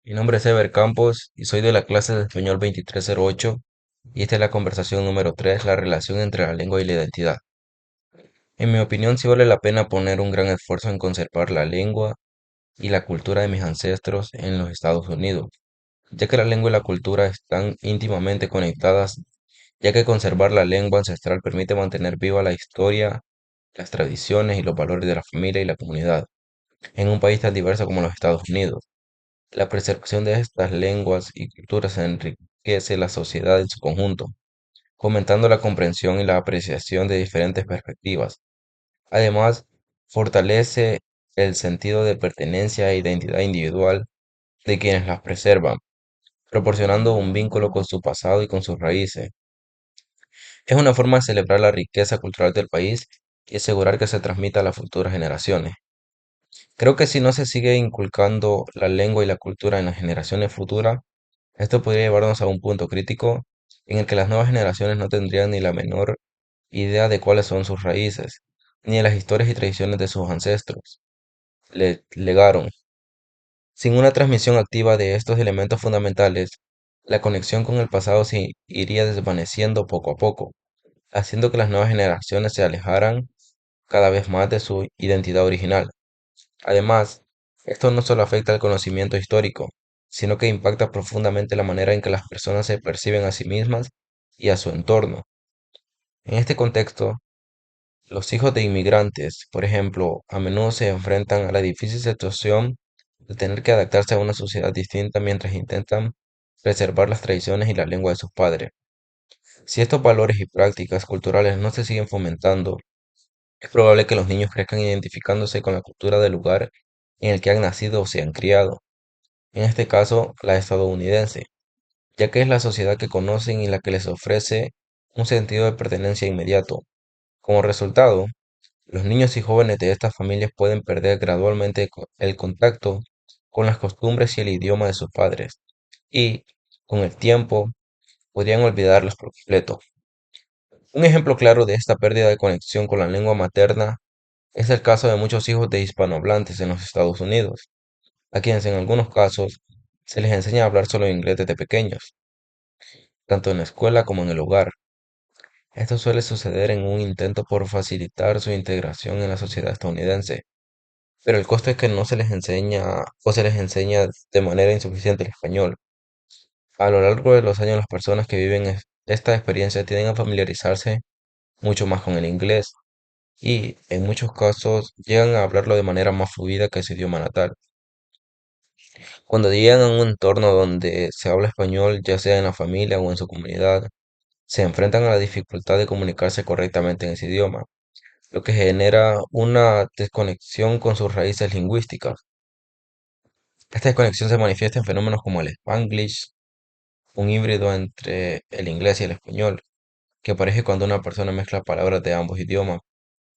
Mi nombre es Ever Campos y soy de la clase de español 2308 y esta es la conversación número 3, la relación entre la lengua y la identidad. En mi opinión, sí vale la pena poner un gran esfuerzo en conservar la lengua y la cultura de mis ancestros en los Estados Unidos, ya que la lengua y la cultura están íntimamente conectadas, ya que conservar la lengua ancestral permite mantener viva la historia, las tradiciones y los valores de la familia y la comunidad en un país tan diverso como los Estados Unidos. La preservación de estas lenguas y culturas enriquece la sociedad en su conjunto, fomentando la comprensión y la apreciación de diferentes perspectivas. Además, fortalece el sentido de pertenencia e identidad individual de quienes las preservan, proporcionando un vínculo con su pasado y con sus raíces. Es una forma de celebrar la riqueza cultural del país y asegurar que se transmita a las futuras generaciones. Creo que si no se sigue inculcando la lengua y la cultura en las generaciones futuras, esto podría llevarnos a un punto crítico en el que las nuevas generaciones no tendrían ni la menor idea de cuáles son sus raíces, ni de las historias y tradiciones de sus ancestros. Le legaron. Sin una transmisión activa de estos elementos fundamentales, la conexión con el pasado se iría desvaneciendo poco a poco, haciendo que las nuevas generaciones se alejaran cada vez más de su identidad original. Además, esto no solo afecta al conocimiento histórico, sino que impacta profundamente la manera en que las personas se perciben a sí mismas y a su entorno. En este contexto, los hijos de inmigrantes, por ejemplo, a menudo se enfrentan a la difícil situación de tener que adaptarse a una sociedad distinta mientras intentan preservar las tradiciones y la lengua de sus padres. Si estos valores y prácticas culturales no se siguen fomentando, es probable que los niños crezcan identificándose con la cultura del lugar en el que han nacido o se han criado, en este caso la estadounidense, ya que es la sociedad que conocen y la que les ofrece un sentido de pertenencia inmediato. Como resultado, los niños y jóvenes de estas familias pueden perder gradualmente el contacto con las costumbres y el idioma de sus padres, y, con el tiempo, podrían olvidarlos por completo. Un ejemplo claro de esta pérdida de conexión con la lengua materna es el caso de muchos hijos de hispanohablantes en los Estados Unidos, a quienes en algunos casos se les enseña a hablar solo inglés desde pequeños, tanto en la escuela como en el hogar. Esto suele suceder en un intento por facilitar su integración en la sociedad estadounidense, pero el costo es que no se les enseña o se les enseña de manera insuficiente el español. A lo largo de los años, las personas que viven esta experiencia tienden a familiarizarse mucho más con el inglés y, en muchos casos, llegan a hablarlo de manera más fluida que su idioma natal. Cuando llegan a un entorno donde se habla español, ya sea en la familia o en su comunidad, se enfrentan a la dificultad de comunicarse correctamente en ese idioma, lo que genera una desconexión con sus raíces lingüísticas. Esta desconexión se manifiesta en fenómenos como el Spanglish, un híbrido entre el inglés y el español, que aparece cuando una persona mezcla palabras de ambos idiomas,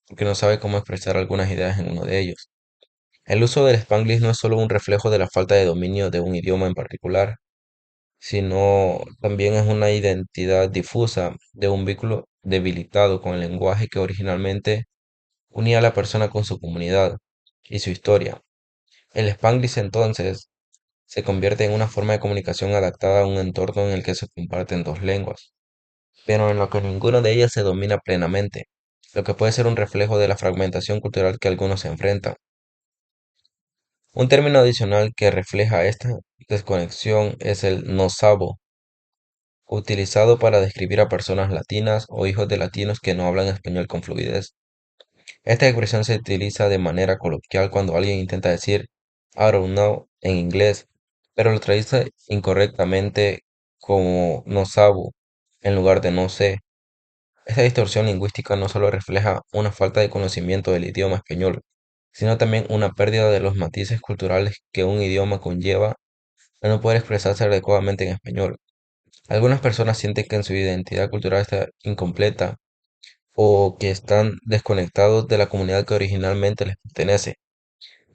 porque no sabe cómo expresar algunas ideas en uno de ellos. El uso del Spanglish no es solo un reflejo de la falta de dominio de un idioma en particular, sino también es una identidad difusa de un vínculo debilitado con el lenguaje que originalmente unía a la persona con su comunidad y su historia. El Spanglish entonces se convierte en una forma de comunicación adaptada a un entorno en el que se comparten dos lenguas, pero en lo que ninguna de ellas se domina plenamente, lo que puede ser un reflejo de la fragmentación cultural que algunos se enfrentan. Un término adicional que refleja esta desconexión es el no sabo, utilizado para describir a personas latinas o hijos de latinos que no hablan español con fluidez. Esta expresión se utiliza de manera coloquial cuando alguien intenta decir I don't know en inglés, pero lo traduce incorrectamente como no sabo en lugar de no sé. Esta distorsión lingüística no solo refleja una falta de conocimiento del idioma español, sino también una pérdida de los matices culturales que un idioma conlleva al no poder expresarse adecuadamente en español. Algunas personas sienten que en su identidad cultural está incompleta o que están desconectados de la comunidad que originalmente les pertenece.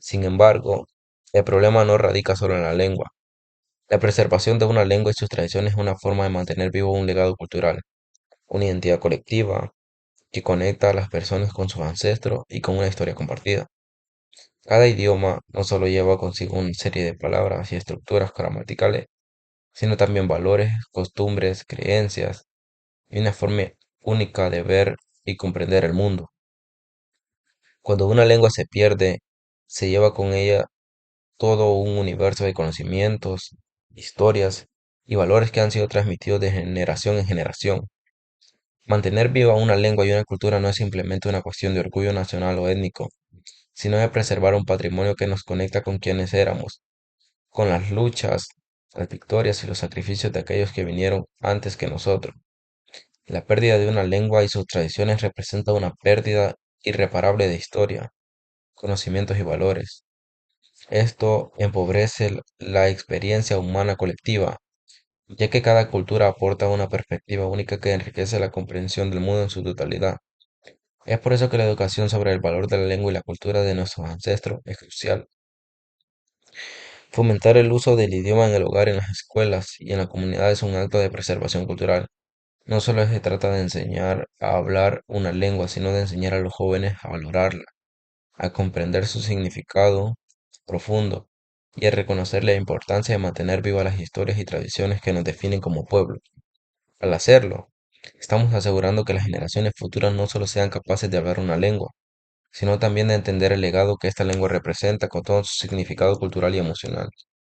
Sin embargo, el problema no radica solo en la lengua. La preservación de una lengua y sus tradiciones es una forma de mantener vivo un legado cultural, una identidad colectiva que conecta a las personas con sus ancestros y con una historia compartida. Cada idioma no solo lleva consigo una serie de palabras y estructuras gramaticales, sino también valores, costumbres, creencias y una forma única de ver y comprender el mundo. Cuando una lengua se pierde, se lleva con ella todo un universo de conocimientos, historias y valores que han sido transmitidos de generación en generación. Mantener viva una lengua y una cultura no es simplemente una cuestión de orgullo nacional o étnico, sino de preservar un patrimonio que nos conecta con quienes éramos, con las luchas, las victorias y los sacrificios de aquellos que vinieron antes que nosotros. La pérdida de una lengua y sus tradiciones representa una pérdida irreparable de historia, conocimientos y valores. Esto empobrece la experiencia humana colectiva, ya que cada cultura aporta una perspectiva única que enriquece la comprensión del mundo en su totalidad. Es por eso que la educación sobre el valor de la lengua y la cultura de nuestros ancestros es crucial. Fomentar el uso del idioma en el hogar, en las escuelas y en la comunidad es un acto de preservación cultural. No solo se trata de enseñar a hablar una lengua, sino de enseñar a los jóvenes a valorarla, a comprender su significado profundo y a reconocer la importancia de mantener vivas las historias y tradiciones que nos definen como pueblo. Al hacerlo, estamos asegurando que las generaciones futuras no solo sean capaces de hablar una lengua, sino también de entender el legado que esta lengua representa con todo su significado cultural y emocional.